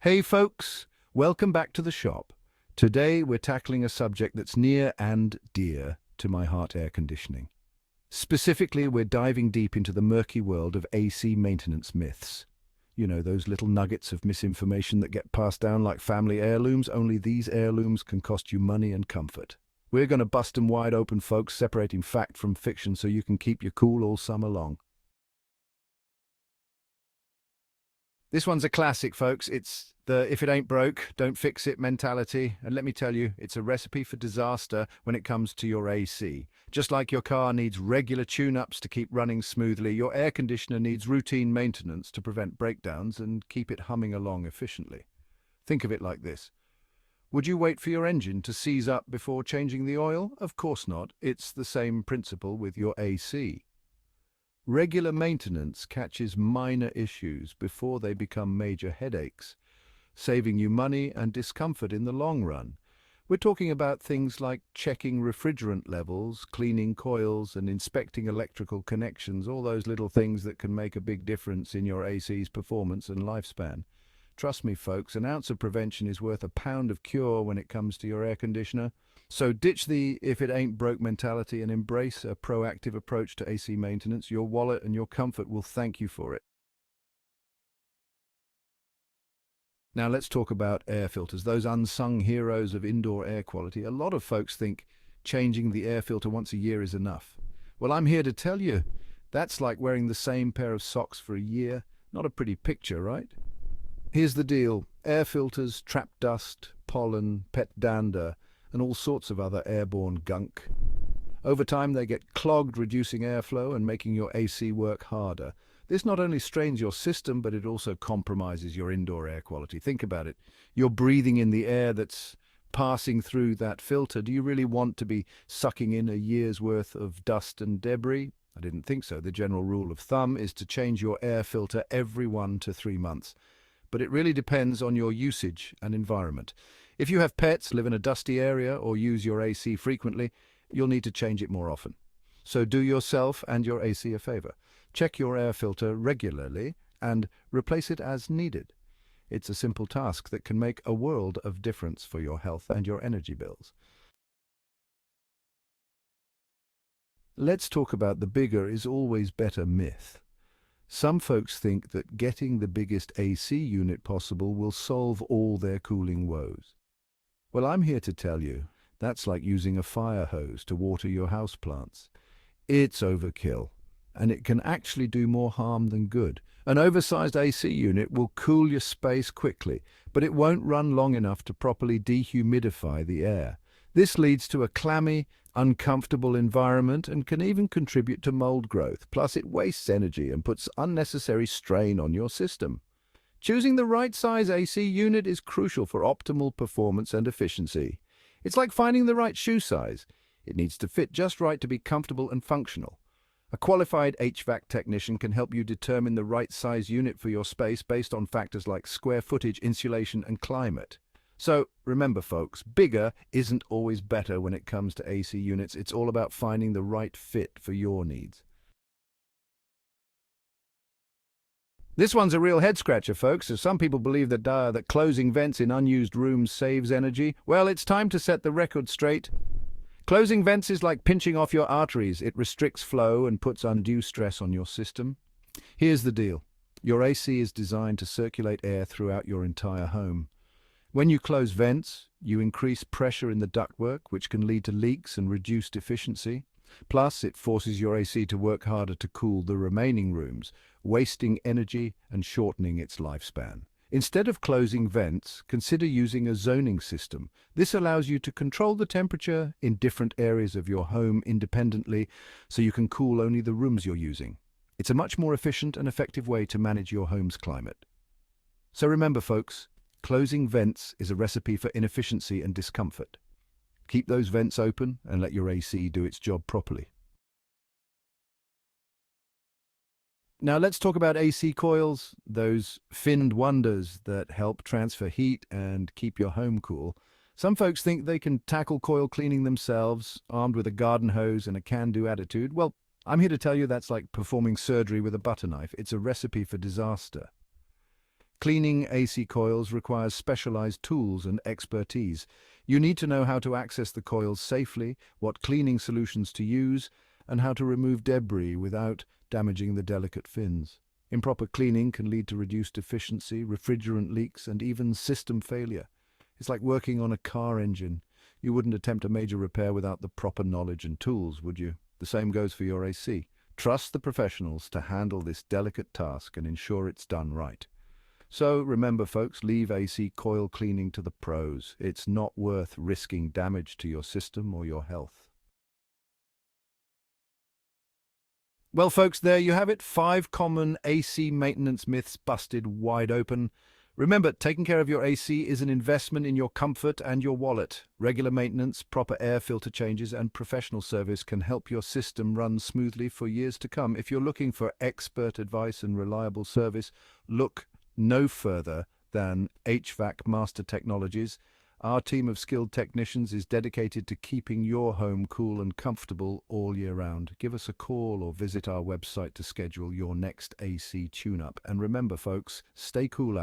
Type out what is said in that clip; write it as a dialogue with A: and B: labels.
A: Hey folks, welcome back to the shop. Today we're tackling a subject that's near and dear to my heart: air conditioning. Specifically, we're diving deep into the murky world of AC maintenance myths. You know, those little nuggets of misinformation that get passed down like family heirlooms, only these heirlooms can cost you money and comfort. We're going to bust them wide open, folks, separating fact from fiction so you can keep your cool all summer long. This one's a classic, folks. It's the if it ain't broke, don't fix it mentality. And let me tell you, it's a recipe for disaster when it comes to your AC. Just like your car needs regular tune-ups to keep running smoothly, your air conditioner needs routine maintenance to prevent breakdowns and keep it humming along efficiently. Think of it like this. Would you wait for your engine to seize up before changing the oil? Of course not. It's the same principle with your AC. Regular maintenance catches minor issues before they become major headaches, saving you money and discomfort in the long run. We're talking about things like checking refrigerant levels, cleaning coils, and inspecting electrical connections, all those little things that can make a big difference in your AC's performance and lifespan. Trust me, folks, an ounce of prevention is worth a pound of cure when it comes to your air conditioner. So ditch the if it ain't broke mentality and embrace a proactive approach to AC maintenance. Your wallet and your comfort will thank you for it. Now let's talk about air filters, those unsung heroes of indoor air quality. A lot of folks think changing the air filter once a year is enough. Well, I'm here to tell you that's like wearing the same pair of socks for a year. Not a pretty picture, right? Here's the deal. Air filters trap dust, pollen, pet dander, and all sorts of other airborne gunk. Over time, they get clogged, reducing airflow and making your AC work harder. This not only strains your system, but it also compromises your indoor air quality. Think about it. You're breathing in the air that's passing through that filter. Do you really want to be sucking in a year's worth of dust and debris? I didn't think so. The general rule of thumb is to change your air filter every 1 to 3 months. But it really depends on your usage and environment. If you have pets, live in a dusty area, or use your AC frequently, you'll need to change it more often. So do yourself and your AC a favor. Check your air filter regularly and replace it as needed. It's a simple task that can make a world of difference for your health and your energy bills. Let's talk about the bigger is always better myth. Some folks think that getting the biggest AC unit possible will solve all their cooling woes. Well, I'm here to tell you, that's like using a fire hose to water your houseplants. It's overkill, and it can actually do more harm than good. An oversized AC unit will cool your space quickly, but it won't run long enough to properly dehumidify the air. This leads to a clammy, uncomfortable environment and can even contribute to mold growth. Plus, it wastes energy and puts unnecessary strain on your system. Choosing the right size AC unit is crucial for optimal performance and efficiency. It's like finding the right shoe size. It needs to fit just right to be comfortable and functional. A qualified HVAC technician can help you determine the right size unit for your space based on factors like square footage, insulation, and climate. So remember, folks, bigger isn't always better when it comes to AC units. It's all about finding the right fit for your needs. This one's a real head-scratcher, folks, as some people believe that closing vents in unused rooms saves energy. Well, it's time to set the record straight. Closing vents is like pinching off your arteries. It restricts flow and puts undue stress on your system. Here's the deal. Your AC is designed to circulate air throughout your entire home. When you close vents, you increase pressure in the ductwork, which can lead to leaks and reduced efficiency. Plus, it forces your AC to work harder to cool the remaining rooms, wasting energy and shortening its lifespan. Instead of closing vents, consider using a zoning system. This allows you to control the temperature in different areas of your home independently, so you can cool only the rooms you're using. It's a much more efficient and effective way to manage your home's climate. So remember, folks, closing vents is a recipe for inefficiency and discomfort. Keep those vents open and let your AC do its job properly. Now let's talk about AC coils, those finned wonders that help transfer heat and keep your home cool. Some folks think they can tackle coil cleaning themselves, armed with a garden hose and a can-do attitude. Well, I'm here to tell you that's like performing surgery with a butter knife. It's a recipe for disaster. Cleaning AC coils requires specialized tools and expertise. You need to know how to access the coils safely, what cleaning solutions to use, and how to remove debris without damaging the delicate fins. Improper cleaning can lead to reduced efficiency, refrigerant leaks, and even system failure. It's like working on a car engine. You wouldn't attempt a major repair without the proper knowledge and tools, would you? The same goes for your AC. Trust the professionals to handle this delicate task and ensure it's done right. So remember, folks, leave AC coil cleaning to the pros. It's not worth risking damage to your system or your health. Well, folks, there you have it. 5 common AC maintenance myths busted wide open. Remember, taking care of your AC is an investment in your comfort and your wallet. Regular maintenance, proper air filter changes, and professional service can help your system run smoothly for years to come. If you're looking for expert advice and reliable service, look no further than HVAC Master Technologies. Our team of skilled technicians is dedicated to keeping your home cool and comfortable all year round. Give us a call or visit our website to schedule your next AC tune-up. And remember, folks, stay cool out